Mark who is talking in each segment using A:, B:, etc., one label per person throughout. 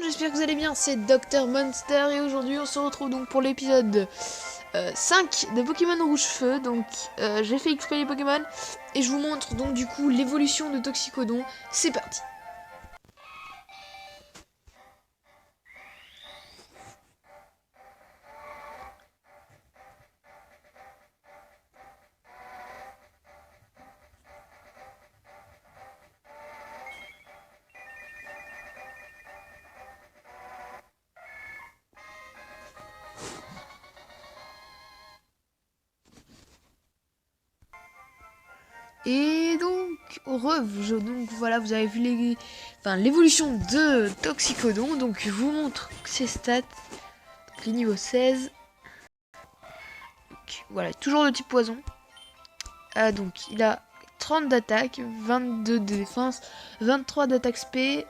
A: j'espère que vous allez bien, c'est Dr Monster et aujourd'hui on se retrouve donc pour l'épisode 5 de Pokémon Rouge Feu. Donc j'ai fait XP les Pokémon et je vous montre donc du coup l'évolution de Toxicodon. C'est parti. Et donc, donc voilà, vous avez vu l'évolution de Toxicodon. Donc je vous montre ses stats. Donc, les niveaux 16. Donc, voilà, toujours de type poison. Donc il a 30 d'attaque, 22 de défense, 23 d'attaque SP,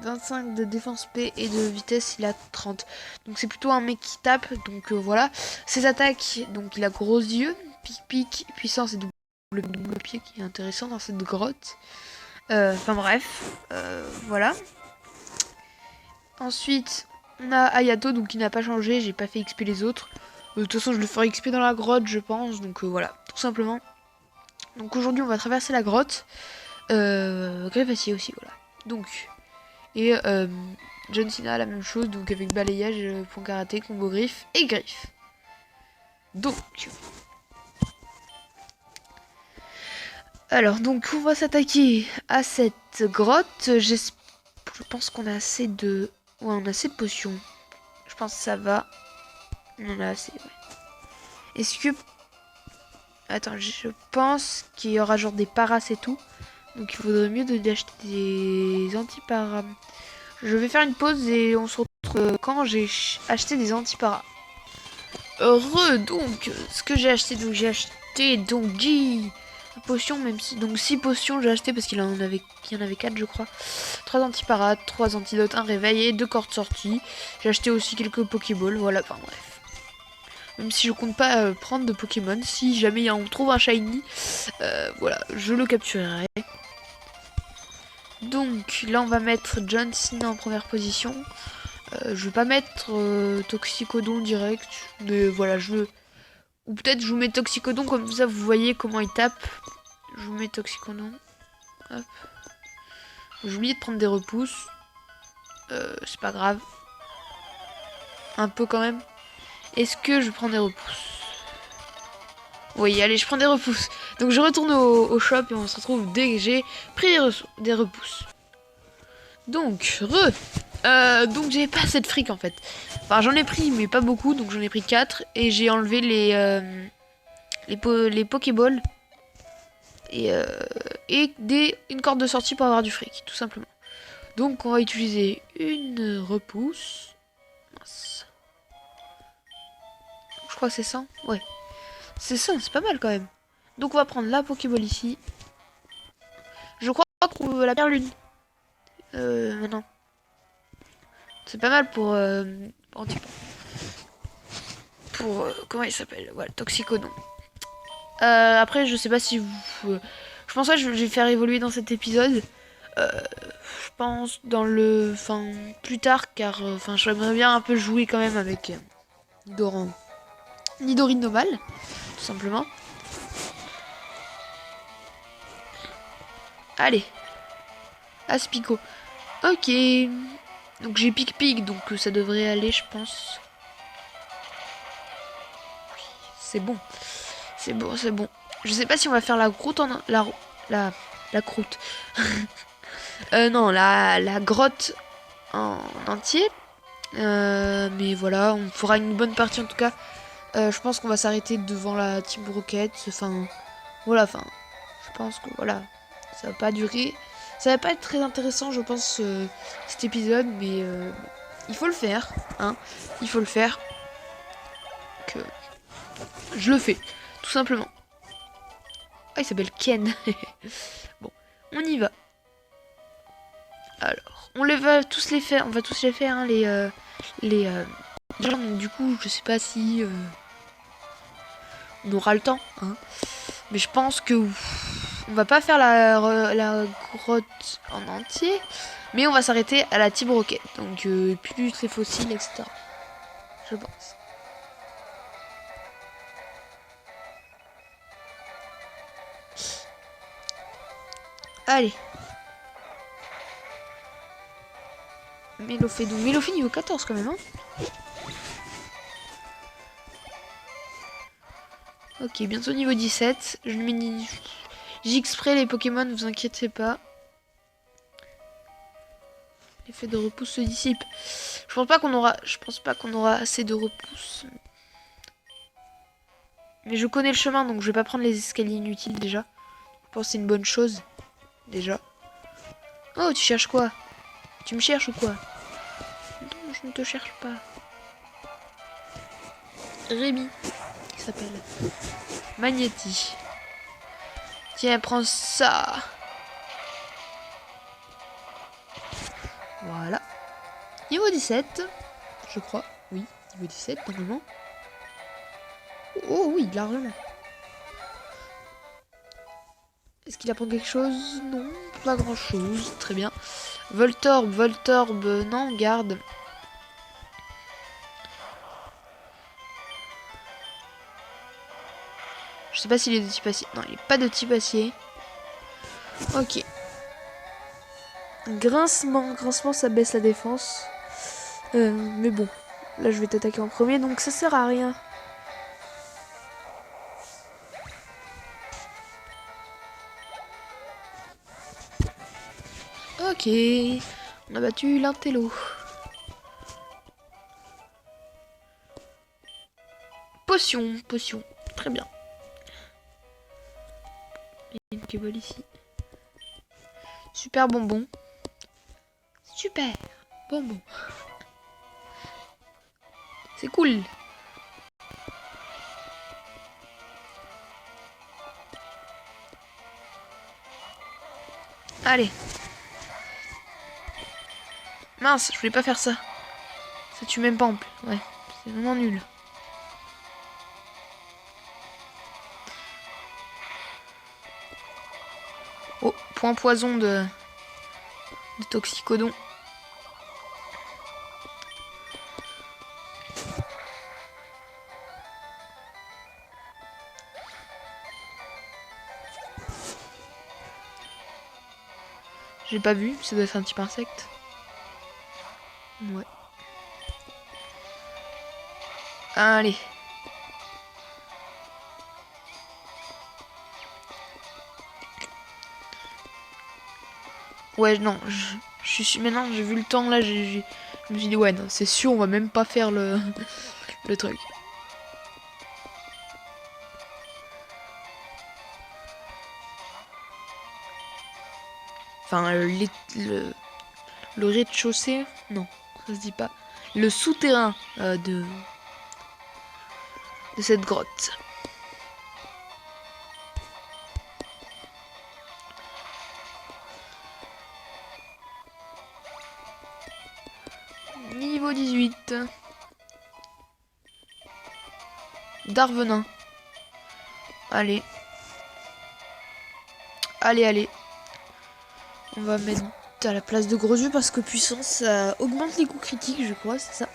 A: 25 de défense P et de vitesse il a 30. Donc c'est plutôt un mec qui tape. Donc voilà. Ses attaques, donc il a gros yeux, pic, puissance et double pied qui est intéressant dans cette grotte. Enfin bref, voilà. Ensuite, on a Ayato, donc il n'a pas changé, j'ai pas fait XP les autres. De toute façon, je le ferai XP dans la grotte, je pense. Donc voilà, tout simplement. Donc aujourd'hui, on va traverser la grotte. Greffacier aussi, voilà. Donc, et John Cena, la même chose, donc avec balayage, point karaté, combo griffe et griffe. Donc, donc on va s'attaquer à cette grotte. Je pense qu'on a assez de... Ouais, on a assez de potions. Je pense que ça va. On en a assez, ouais. Est-ce que... Attends, je pense qu'il y aura genre des paras et tout. Donc il faudrait mieux d'acheter des antiparas. Je vais faire une pause et on se retrouve quand j'ai acheté des antiparas. Heureux donc, ce que j'ai acheté, donc j'ai acheté donc 10 potions, même si donc 6 potions j'ai acheté parce qu'il y en avait 4 je crois. 3 antiparas, 3 antidotes, un réveil et 2 cordes sorties. J'ai acheté aussi quelques Pokéballs, voilà, enfin bref. Même si je compte pas prendre de Pokémon, si jamais on trouve un shiny, voilà, je le capturerai. Donc là on va mettre John Cena en première position. Je vais pas mettre Toxicodon direct, mais voilà, ou peut-être je vous mets Toxicodon comme ça vous voyez comment il tape. Je vous mets Toxicodon. Hop. J'ai oublié de prendre des repousses. C'est pas grave. Un peu quand même. Est-ce que je prends des repousses? Oui, allez, je prends des repousses. Donc je retourne au shop et on se retrouve dès que j'ai pris des repousses. Donc, donc j'ai pas assez de fric en fait. Enfin, j'en ai pris, mais pas beaucoup, donc j'en ai pris 4. Et j'ai enlevé les Pokéballs. Et une corde de sortie pour avoir du fric, tout simplement. Donc on va utiliser une repousse. Mince. Je crois que c'est ça. Ouais. C'est ça, c'est pas mal quand même. Donc on va prendre la Pokéball ici. Je crois qu'on la perlune. Maintenant. C'est pas mal pour comment il s'appelle? Voilà, Toxicodon. Après, je sais pas si vous... je pense que je vais faire évoluer dans cet épisode. Je pense dans le... Enfin, plus tard, car... Enfin, j'aimerais bien un peu jouer quand même avec Doran. Nidorine Noval, tout simplement. Allez. Aspico. Ok. Donc j'ai pic-pic, donc ça devrait aller, je pense. Oui, c'est bon. C'est bon, c'est bon. Je sais pas si on va faire la croûte en... La croûte. Non, la grotte en entier. Mais voilà, on fera une bonne partie en tout cas. Je pense qu'on va s'arrêter devant la Team Rocket. Enfin, voilà, enfin, je pense que voilà, ça va pas durer. Ça va pas être très intéressant, je pense, cet épisode, mais il faut le faire, hein. Il faut le faire. Que je le fais, tout simplement. Ah, il s'appelle Ken. Bon, on y va. Alors, on va tous les faire, hein, les gens, donc du coup, je sais pas si on aura le temps, hein. Mais je pense que on va pas faire la grotte en entier. Mais on va s'arrêter à la Team Rocket. Donc plus les fossiles, etc. Je pense. Allez. Mélophée, donc Mélophée niveau 14 quand même, hein. Ok, bientôt niveau 17. Je lui mets... J'exprès les Pokémon, ne vous inquiétez pas. L'effet de repousse se dissipe. Je pense pas qu'on aura assez de repousse. Mais je connais le chemin, donc je vais pas prendre les escaliers inutiles déjà. Je pense que c'est une bonne chose. Déjà. Oh, tu cherches quoi? Tu me cherches ou quoi? Non, je ne te cherche pas. Rémi, qui s'appelle Magnéti. Tiens, prends ça. Voilà. Niveau 17, je crois. Oui, niveau 17, normalement. Oh oui, largement. Est-ce qu'il apprend quelque chose? Non, pas grand-chose. Très bien. Voltorb, non, garde. Je sais pas s'il est de type acier. Non, il est pas de type acier. Ok. Grincement, ça baisse la défense. Mais bon, là je vais t'attaquer en premier, donc ça sert à rien. Ok, on a battu l'intello. Potion, très bien. Il y a une Pokéball ici. Super bonbon. Super bonbon. C'est cool. Allez. Mince, je voulais pas faire ça. Ça tue même pas en plus. Ouais, c'est vraiment nul. Oh, point poison de Toxicodon. J'ai pas vu, ça doit être un type insecte. Ouais. Allez. Ouais, non, je suis maintenant, j'ai vu le temps là, je me suis dit ouais, non, c'est sûr, on va même pas faire le truc. Enfin, le rez-de-chaussée, non, ça se dit pas. Le souterrain de cette grotte. Niveau 18. Darvenin. Allez. Allez. On va mettre à la place de gros yeux parce que puissance, ça augmente les coups critiques, je crois, c'est ça.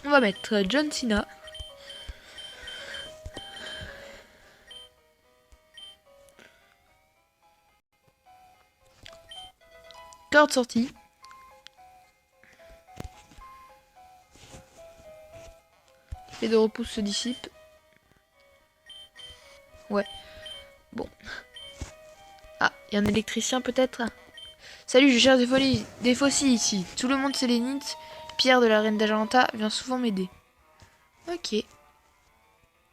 A: On va mettre John Cena. Corde sortie. L'effet de repousse se dissipe. Ouais. Bon. Ah, il y a un électricien peut-être. Salut, je cherche des fossiles ici. Tout le monde sélénite. Pierre de la reine d'Ajalanta vient souvent m'aider. Ok.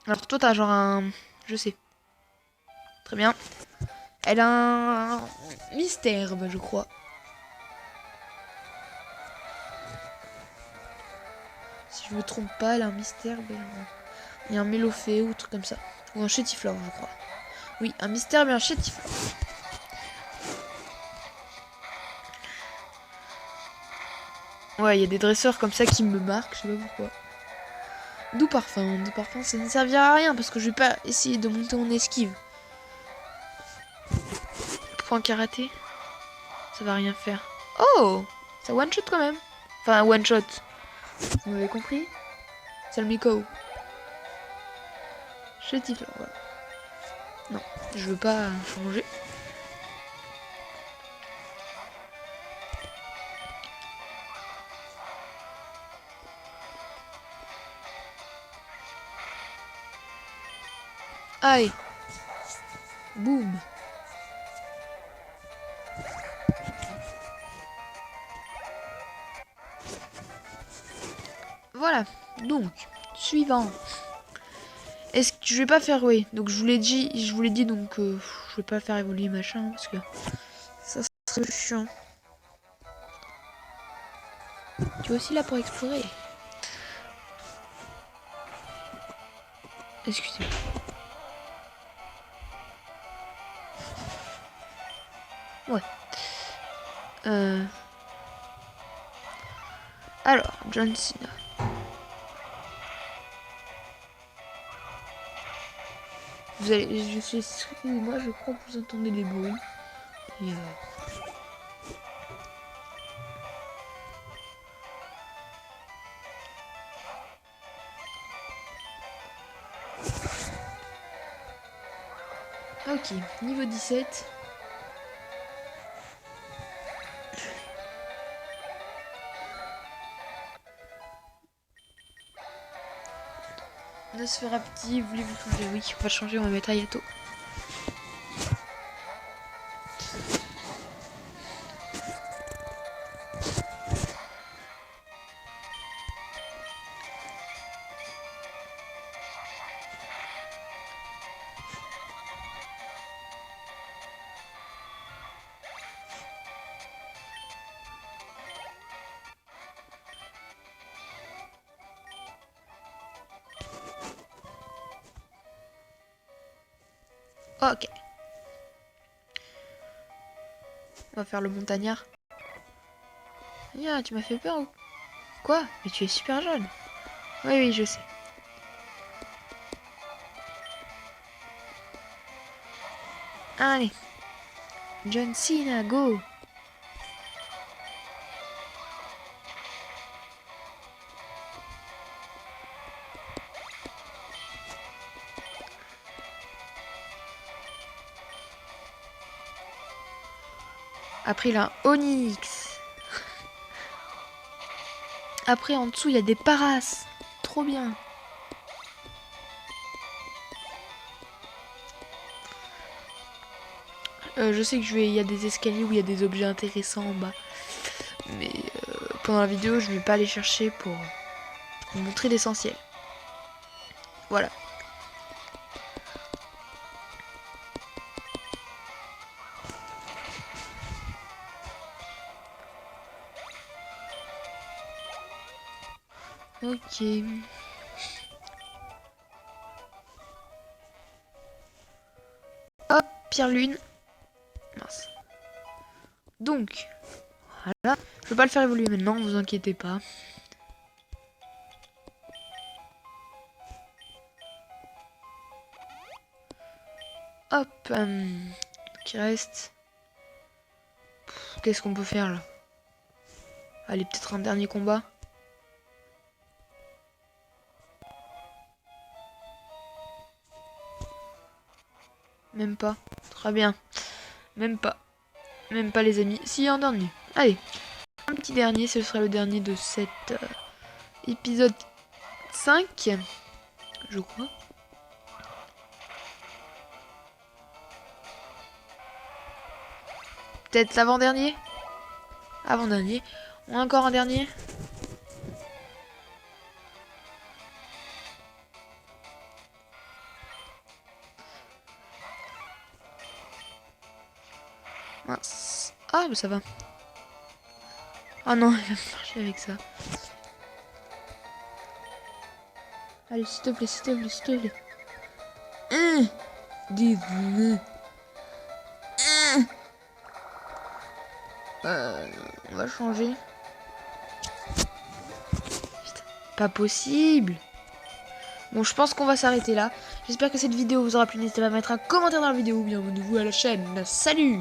A: Alors toi t'as genre un... Je sais. Très bien. Elle a un mystère, je crois. Si je me trompe pas, elle a un mystère. Il y a un mélophée ou un truc comme ça. Ou un chétiflore, je crois. Oui, un mystère, mais un chétiflore. Ouais, il y a des dresseurs comme ça qui me marquent, je sais pas pourquoi. Doux parfum. Doux parfum, ça ne servira à rien parce que je vais pas essayer de monter en esquive. Point karaté. Ça va rien faire. Oh, ça one shot quand même. Enfin, one shot. Vous m'avez compris? C'est le Miko. Chétif, voilà. Non, je veux pas changer. Allez. Boum. Voilà. Donc, suivant. Est-ce que je vais pas faire, oui. Donc je vous l'ai dit, donc je vais pas faire évoluer machin parce que ça serait chiant. Tu es aussi là pour explorer. Excusez-moi. Ouais. Alors, John Cena. Vous allez, excusez-moi, je crois que vous entendez des bruits. Et ok, niveau 17. Nosferatu, voulez-vous changer? Oui, on va changer, on va mettre Ayato. Ok. On va faire le montagnard. Ah, tu m'as fait peur ou quoi? Mais tu es super jeune. Oui, oui, je sais. Allez. John Cena, go! Après, il a un Onyx. Après, en dessous, il y a des Paras. Trop bien. Je sais que il y a des escaliers où il y a des objets intéressants en bas. Mais pendant la vidéo, je ne vais pas aller chercher pour vous montrer l'essentiel. Voilà. Ok. Hop, pierre lune. Mince. Donc, voilà. Je vais pas le faire évoluer maintenant, vous inquiétez pas. Hop. Qui reste. Qu'est-ce qu'on peut faire là? Allez, peut-être un dernier combat. Même pas. Très bien. Même pas. Même pas les amis. Si, un dernier. Allez. Un petit dernier, ce sera le dernier de cet épisode 5. Je crois. Peut-être l'avant-dernier. Avant-dernier. On a encore un dernier. Mince. Ah, mais ça va. Ah non, il va me marcher avec ça. Allez, s'il te plaît, s'il te plaît, s'il te plaît. Dis-le. On va changer. Putain, pas possible. Bon, je pense qu'on va s'arrêter là. J'espère que cette vidéo vous aura plu. N'hésitez pas à mettre un commentaire dans la vidéo ou bien abonnez-vous à la chaîne. Salut!